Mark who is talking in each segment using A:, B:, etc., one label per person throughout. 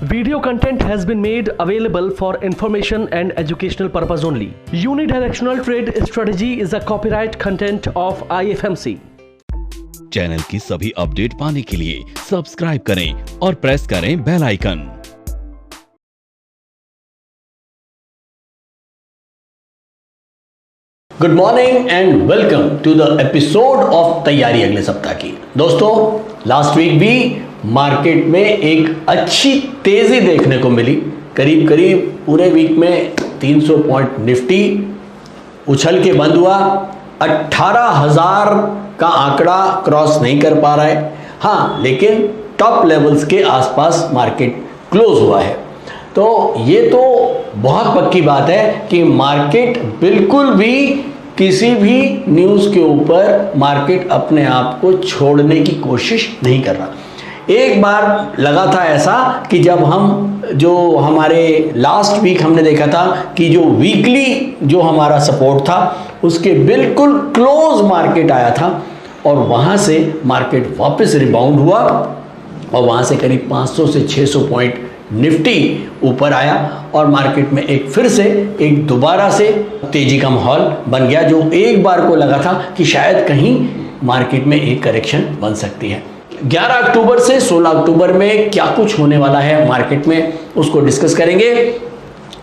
A: Video content has been made available for information and educational purpose only. Unidirectional trade strategy is a copyright content of IFMC.
B: Channel की सभी update पाने के लिए subscribe करें और press करें bell icon.
C: Good morning and welcome to the episode of तैयारी अगले सप्ताह की। दोस्तों, लास्ट वीक भी मार्केट में एक अच्छी तेजी देखने को मिली। करीब करीब पूरे वीक में 300 पॉइंट निफ्टी उछल के बंद हुआ। 18,000 का आंकड़ा क्रॉस नहीं कर पा रहा है, हाँ, लेकिन टॉप लेवल्स के आसपास मार्केट क्लोज हुआ है। तो ये तो बहुत पक्की बात है कि मार्केट बिल्कुल भी किसी भी न्यूज़ के ऊपर मार्केट अपने आप को छोड़ने की कोशिश नहीं कर रहा। एक बार लगा था ऐसा कि जब हम जो हमारे लास्ट वीक हमने देखा था कि जो वीकली जो हमारा सपोर्ट था उसके बिल्कुल क्लोज मार्केट आया था और वहाँ से मार्केट वापस रिबाउंड हुआ और वहाँ से करीब 500 से 600 पॉइंट निफ्टी ऊपर आया और मार्केट में फिर से एक दोबारा से तेजी का माहौल बन गया। जो एक बार को लगा था कि शायद कहीं मार्केट में एक करेक्शन बन सकती है। 11 अक्टूबर से 16 अक्टूबर में क्या कुछ होने वाला है मार्केट में, उसको डिस्कस करेंगे।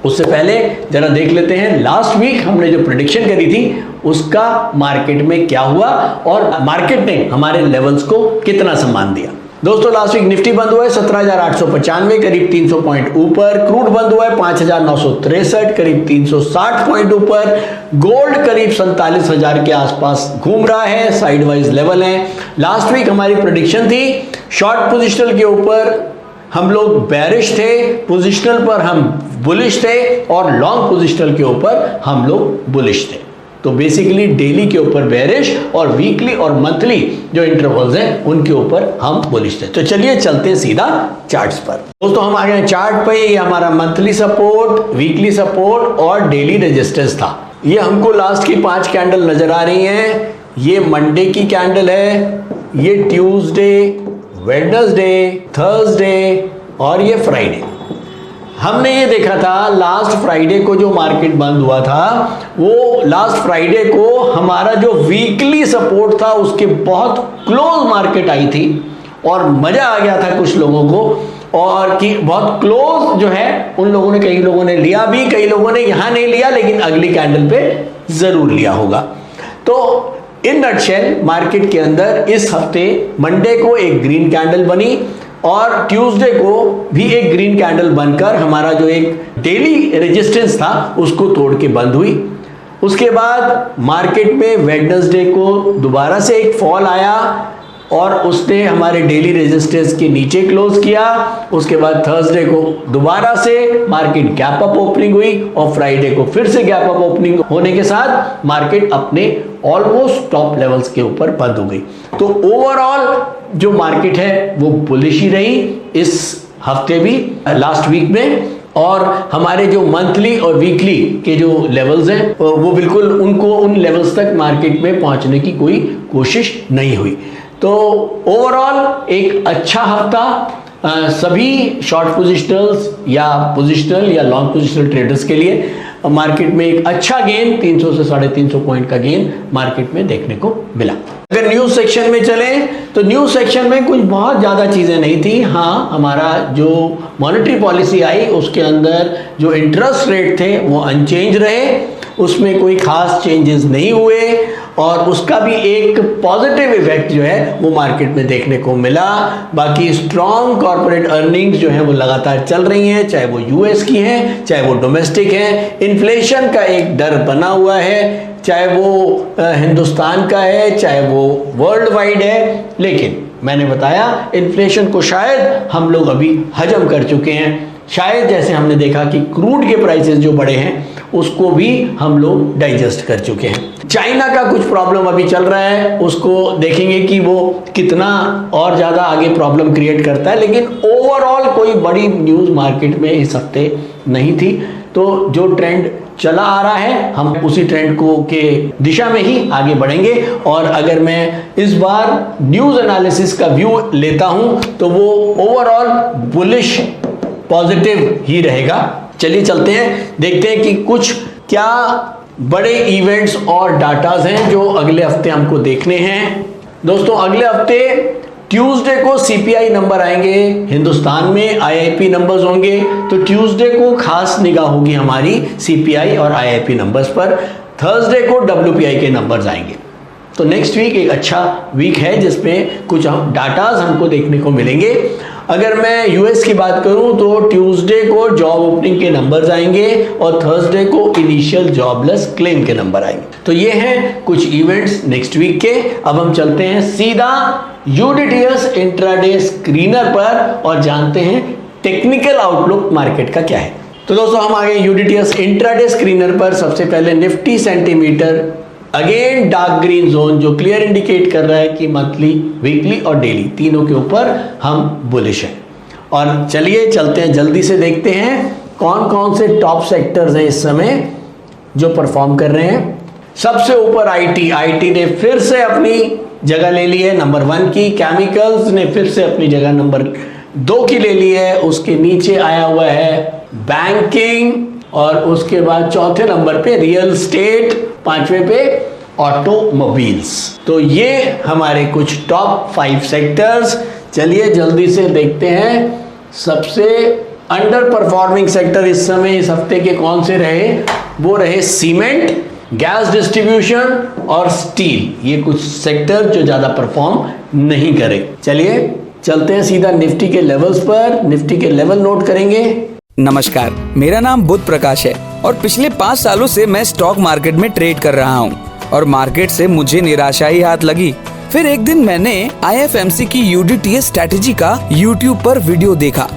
C: उससे पहले जरा देख लेते हैं लास्ट वीक हमने जो प्रेडिक्शन करी थी उसका मार्केट में क्या हुआ और मार्केट ने हमारे लेवल्स को कितना सम्मान दिया। दोस्तों, लास्ट वीक निफ्टी बंद हुआ है 17,895, करीब 300 पॉइंट ऊपर। क्रूड बंद हुआ है 5,963, करीब 360 पॉइंट ऊपर। गोल्ड करीब 47,000 के आसपास घूम रहा है, साइड वाइज लेवल है। लास्ट वीक हमारी प्रेडिक्शन थी शॉर्ट पोजिशनल के ऊपर हम लोग बेरिश थे, पोजिशनल पर हम बुलिश थे और लॉन्ग पोजिशनल के ऊपर हम लोग बुलिश थे। तो बेसिकली डेली के ऊपर बेरिश और वीकली और मंथली जो इंटरवल्स हैं उनके ऊपर हम बुलिश थे। तो चलिए चलते हैं सीधा चार्ट्स पर। दोस्तों, हम आ गए चार्ट पे। ये हमारा मंथली सपोर्ट, वीकली सपोर्ट और डेली रेजिस्टेंस था। ये हमको लास्ट की 5 कैंडल नजर आ रही हैं। ये मंडे की कैंडल है, ये ट्यूसडे, वेडनेसडे, थर्सडे और ये फ्राइडे। हमने ये देखा था लास्ट फ्राइडे को जो मार्केट बंद हुआ था वो लास्ट फ्राइडे को हमारा जो वीकली सपोर्ट था उसके बहुत क्लोज मार्केट आई थी और मजा आ गया था कुछ लोगों को और कि बहुत क्लोज जो है उन लोगों ने, कई लोगों ने लिया भी, कई लोगों ने यहां नहीं लिया लेकिन अगली कैंडल पे जरूर लिया होगा। तो इन नटशेल मार्केट के अंदर इस हफ्ते मंडे को एक ग्रीन कैंडल बनी और ट्यूसडे को भी एक ग्रीन कैंडल बनकर हमारा जो एक डेली रेजिस्टेंस था उसको तोड़ के बंद हुई। उसके बाद मार्केट में वेडनेसडे को दोबारा से एक फॉल आया और उसने हमारे डेली रेजिस्टेंस के नीचे क्लोज किया। उसके बाद थर्सडे को दोबारा से मार्केट गैप अप ओपनिंग हुई और फ्राइडे को फिर से गैप अप ओपनिंग होने के साथ मार्केट अपने ऑलमोस्ट टॉप लेवल्स के ऊपर बंद हो गई। तो ओवरऑल जो मार्केट है वो बुलिश ही रही इस हफ्ते भी, लास्ट वीक में। और हमारे जो मंथली और वीकली के जो लेवल्स हैं वो बिल्कुल उनको उन लेवल्स तक मार्केट में पहुंचने की कोई कोशिश नहीं हुई। तो ओवरऑल एक अच्छा हफ्ता सभी शॉर्ट पोजिशनल्स या पोजिशनल या लॉन्ग पोजिशनल ट्रेडर्स के लिए। मार्केट में एक अच्छा गेन 300 से 350 पॉइंट का गेन मार्केट में देखने को मिला। अगर न्यूज सेक्शन में चले तो न्यूज सेक्शन में कुछ बहुत ज़्यादा चीज़ें नहीं थी। हाँ, हमारा जो मॉनेटरी पॉलिसी आई उसके अंदर जो इंटरेस्ट रेट थे वो अनचेंज रहे, उसमें कोई खास चेंजेस नहीं हुए और उसका भी एक पॉजिटिव इफेक्ट जो है वो मार्केट में देखने को मिला। बाकी स्ट्रॉन्ग कॉर्पोरेट अर्निंग्स जो है वो लगातार चल रही हैं, चाहे वो यूएस की हैं चाहे वो डोमेस्टिक हैं। इन्फ्लेशन का एक डर बना हुआ है, चाहे वो हिंदुस्तान का है चाहे वो वर्ल्ड वाइड है, लेकिन मैंने बताया इन्फ्लेशन को शायद हम लोग अभी हजम कर चुके हैं। शायद जैसे हमने देखा कि क्रूड के प्राइसेस जो बढ़े हैं उसको भी हम लोग डाइजेस्ट कर चुके हैं। चाइना का कुछ प्रॉब्लम अभी चल रहा है, उसको देखेंगे कि वो कितना और ज़्यादा आगे प्रॉब्लम क्रिएट करता है, लेकिन ओवरऑल कोई बड़ी न्यूज़ मार्केट में इस हफ्ते नहीं थी। तो जो ट्रेंड चला आ रहा है हम उसी ट्रेंड को के दिशा में ही आगे बढ़ेंगे। और अगर मैं इस बार न्यूज़ एनालिसिस का व्यू लेता हूं तो वो ओवरऑल बुलिश पॉजिटिव ही रहेगा। चलिए चलते हैं, देखते हैं कि कुछ क्या बड़े इवेंट्स और डाटाज हैं जो अगले हफ्ते हमको देखने हैं। दोस्तों अगले हफ्ते ट्यूसडे को सीपीआई नंबर आएंगे हिंदुस्तान में, आईआईपी नंबर्स होंगे, तो ट्यूसडे को खास निगाह होगी हमारी सीपीआई और आईआईपी नंबर्स पर। थर्सडे को डब्ल्यूपीआई के नंबर्स आएंगे। तो नेक्स्ट वीक एक अच्छा वीक है जिसमें कुछ डाटाज हमको देखने को मिलेंगे। अगर मैं यूएस की बात करूं तो ट्यूसडे को जॉब ओपनिंग के नंबर्स आएंगे और थर्सडे को इनिशियल जॉबलेस क्लेम के नंबर आएंगे। तो ये हैं कुछ इवेंट्स नेक्स्ट वीक के। अब हम चलते हैं सीधा यूडीटीएस इंट्राडे स्क्रीनर पर और जानते हैं टेक्निकल आउटलुक मार्केट का क्या है। तो दोस्तों हम आ गए यूडीटीएस इंट्राडे स्क्रीनर पर। सबसे पहले Nifty centimetre again dark green zone जो क्लियर इंडिकेट कर रहा है कि मंथली, वीकली और डेली तीनों के ऊपर हम बुलिश हैं। और चलिए चलते हैं, जल्दी से देखते हैं कौन कौन से टॉप सेक्टर्स हैं इस समय जो परफॉर्म कर रहे हैं। सबसे ऊपर आईटी ने फिर से अपनी जगह ले ली है नंबर 1 की। केमिकल्स ने फिर से अपनी जगह नंबर 2 की ले ली है। उसके नीचे आया हुआ है बैंकिंग और उसके बाद चौथे नंबर पे रियल स्टेट, 5वें पे ऑटोमोबाइल्स। तो ये हमारे कुछ टॉप 5 सेक्टर्स। चलिए जल्दी से देखते हैं सबसे अंडर परफॉर्मिंग सेक्टर इस समय इस हफ्ते के कौन से रहे। वो रहे सीमेंट, गैस डिस्ट्रीब्यूशन और स्टील। ये कुछ सेक्टर जो ज्यादा परफॉर्म नहीं करे। चलिए चलते हैं सीधा निफ्टी के लेवल्स पर। निफ्टी के लेवल नोट करेंगे।
D: नमस्कार, मेरा नाम बुध प्रकाश है और पिछले 5 सालों से मैं स्टॉक मार्केट में ट्रेड कर रहा हूँ और मार्केट से मुझे निराशा ही हाथ लगी। फिर एक दिन मैंने आईएफएमसी की यूडीटीएस स्ट्रैटेजी का यूट्यूब पर वीडियो देखा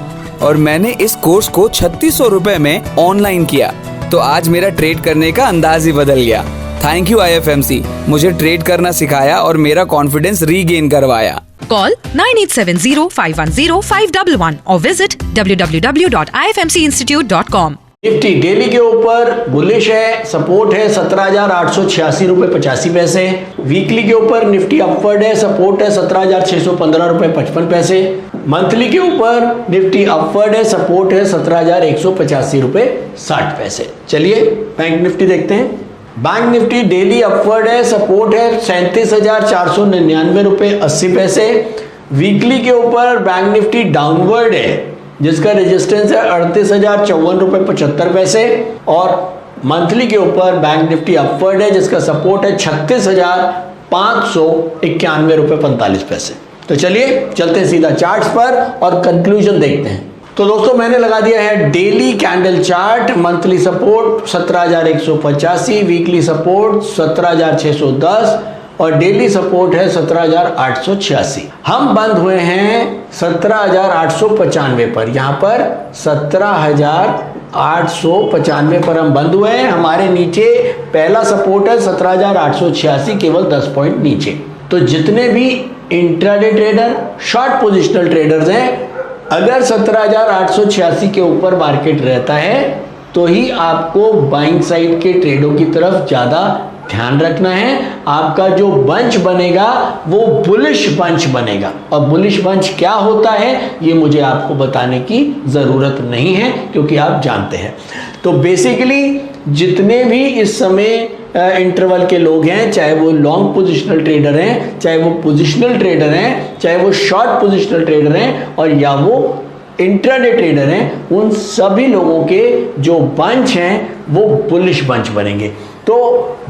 D: और मैंने इस कोर्स को 3600 रुपए में ऑनलाइन किया। तो आज मेरा ट्रेड करने का अंदाज ही बदल गया। थैंक यू आईएफएमसी, मुझे ट्रेड करना सिखाया और मेरा कॉन्फिडेंस रीगेन करवाया।
E: Call 9870510511 or visit www.ifmcinstitute.com।
C: Nifty daily के ऊपर बुलिश है, सपोर्ट है 17,886 रुपए 85 पैसे। वीकली के ऊपर निफ्टी अपवर्ड है, सपोर्ट है 17,615 रुपए 55 पैसे। मंथली के ऊपर निफ्टी अपवर्ड है, सपोर्ट है 17,185 रुपए 60 पैसे। चलिए बैंक निफ्टी देखते हैं। बैंक निफ्टी डेली अपवर्ड है, सपोर्ट है 37,499 रुपए 80 पैसे। वीकली के ऊपर बैंक निफ्टी डाउनवर्ड है जिसका रेजिस्टेंस है 38,054 रुपए 75 पैसे। और मंथली के ऊपर बैंक निफ्टी अपवर्ड है जिसका सपोर्ट है 36,591 रुपए 45 पैसे। तो चलिए चलते हैं सीधा चार्ट्स पर और कंक्लूजन देखते हैं। तो दोस्तों मैंने लगा दिया है daily candle chart. Monthly support 17,185, weekly support 17,610 और डेली सपोर्ट है 17,886। हम बंद हुए हैं 17,895 पर। यहाँ पर 17,895 पर हम बंद हुए हैं। हमारे नीचे पहला सपोर्ट है 17,886, केवल 10 पॉइंट नीचे। तो जितने भी intraday trader, short positional traders हैं, अगर 17,886 के ऊपर मार्केट रहता है तो ही आपको बाइंग साइड के ट्रेडों की तरफ ज्यादा ध्यान रखना है। आपका जो बंच बनेगा वो बुलिश बंच बनेगा। और बुलिश बंच क्या होता है ये मुझे आपको बताने की जरूरत नहीं है क्योंकि आप जानते हैं। तो बेसिकली जितने भी इस समय इंटरवल के लोग हैं, चाहे वो लॉन्ग पोजिशनल ट्रेडर हैं, चाहे वो पोजिशनल ट्रेडर हैं, चाहे वो शॉर्ट पोजिशनल ट्रेडर हैं और या वो इंट्राडे ट्रेडर हैं, उन सभी लोगों के जो बंच हैं वो बुलिश बंच बनेंगे। तो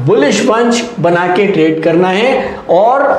C: बुलिश बंच बना के ट्रेड करना है। और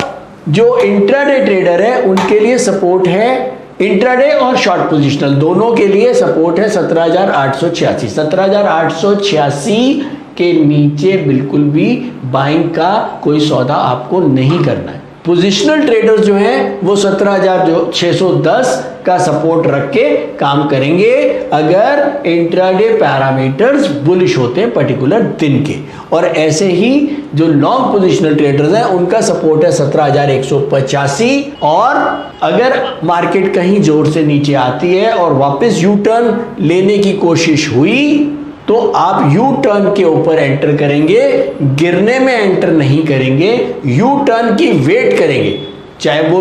C: जो इंट्राडे ट्रेडर है उनके लिए सपोर्ट है, इंट्राडे और शॉर्ट पोजिशनल दोनों के लिए सपोर्ट है 17,886। 17,886 के नीचे बिल्कुल भी बाइंग का कोई सौदा आपको नहीं करना है। पोजिशनल ट्रेडर्स जो हैं वो 17,610 का सपोर्ट रख के काम करेंगे अगर इंट्राडे पैरामीटर्स बुलिश होते हैं पर्टिकुलर दिन के। और ऐसे ही जो लॉन्ग पोजिशनल ट्रेडर्स हैं उनका सपोर्ट है 17,185। और अगर मार्केट कहीं जोर से नीचे आती है और वापस यू टर्न लेने की कोशिश हुई तो आप यू टर्न के ऊपर एंटर करेंगे, गिरने में एंटर नहीं करेंगे, यू टर्न की वेट करेंगे। चाहे वो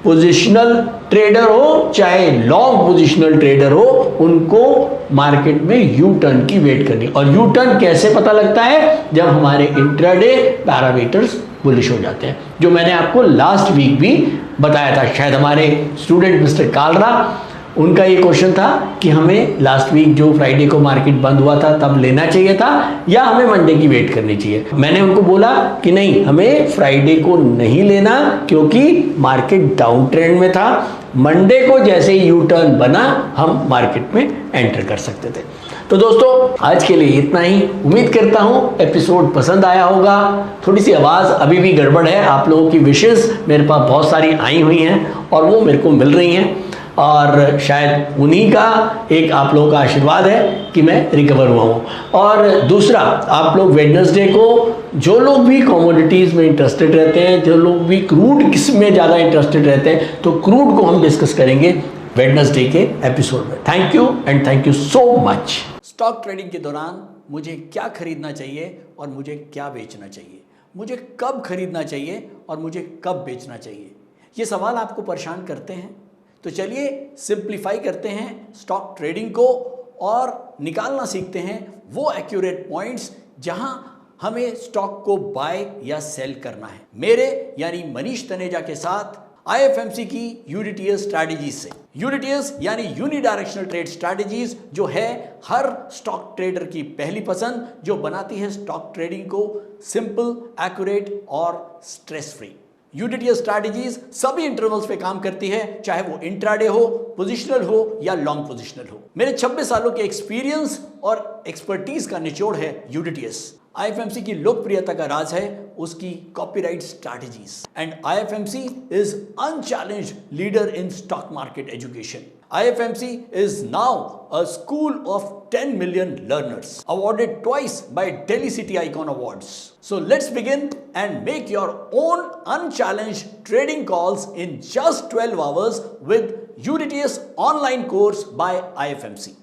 C: पोजिशनल ट्रेडर हो चाहे लॉन्ग पोजिशनल ट्रेडर हो, उनको मार्केट में यू टर्न की वेट करनी। और यू टर्न कैसे पता लगता है? जब हमारे इंट्राडे पैरामीटर्स बुलिश हो जाते हैं, जो मैंने आपको लास्ट वीक भी बताया था। शायद हमारे स्टूडेंट मिस्टर कालरा, उनका ये क्वेश्चन था कि हमें लास्ट वीक जो फ्राइडे को मार्केट बंद हुआ था तब लेना चाहिए था या हमें मंडे की वेट करनी चाहिए। मैंने उनको बोला कि नहीं, हमें फ्राइडे को नहीं लेना क्योंकि मार्केट डाउन ट्रेंड में था। मंडे को जैसे ही यू टर्न बना हम मार्केट में एंटर कर सकते थे। तो दोस्तों आज के लिए इतना ही। उम्मीद करता हूं एपिसोड पसंद आया होगा। थोड़ी सी आवाज़ अभी भी गड़बड़ है, आप लोगों की विशेस मेरे पास बहुत सारी आई हुई हैं और वो मेरे को मिल रही हैं, और शायद उन्हीं का एक आप लोगों का आशीर्वाद है कि मैं रिकवर हुआ हूँ। और दूसरा, आप लोग वेडनेसडे को जो लोग भी कमोडिटीज़ में इंटरेस्टेड रहते हैं, जो लोग भी क्रूड किस में ज़्यादा इंटरेस्टेड रहते हैं, तो क्रूड को हम डिस्कस करेंगे वेडनेसडे के एपिसोड में। Thank you and thank you so much. Stock trading के दौरान मुझे क्या खरीदना चाहिए और मुझे क्या बेचना चाहिए, मुझे कब खरीदना चाहिए और मुझे कब बेचना चाहिए, ये सवाल आपको परेशान करते हैं। तो चलिए सिंप्लीफाई करते हैं स्टॉक ट्रेडिंग को और निकालना सीखते हैं वो एक्यूरेट पॉइंट्स जहां हमें स्टॉक को बाय या सेल करना है, मेरे यानी मनीष तनेजा के साथ IFMC की यूडीटीएस स्ट्रैटेजीज से। यूडीटीएस यानी यूनिडायरेक्शनल ट्रेड स्ट्रैटेजीज, जो है हर स्टॉक ट्रेडर की पहली पसंद, जो बनाती है स्टॉक ट्रेडिंग को सिंपल, एक्यूरेट और स्ट्रेस फ्री। यूडीटीएस स्ट्रैटेजीज सभी इंटरवल्स पे काम करती है, चाहे वो इंट्राडे हो, पोजिशनल हो या लॉन्ग पोजिशनल हो। मेरे 26 सालों के एक्सपीरियंस और एक्सपर्टीज का निचोड़ है यूडीटीएस। IFMC की लोकप्रियता का राज है उसकी copyright strategies, and IFMC is unchallenged leader in stock market education. IFMC is now a school of 10 million learners, awarded twice by Delhi City Icon Awards. So let's begin and make your own unchallenged trading calls in just 12 hours with UDTS online course by IFMC.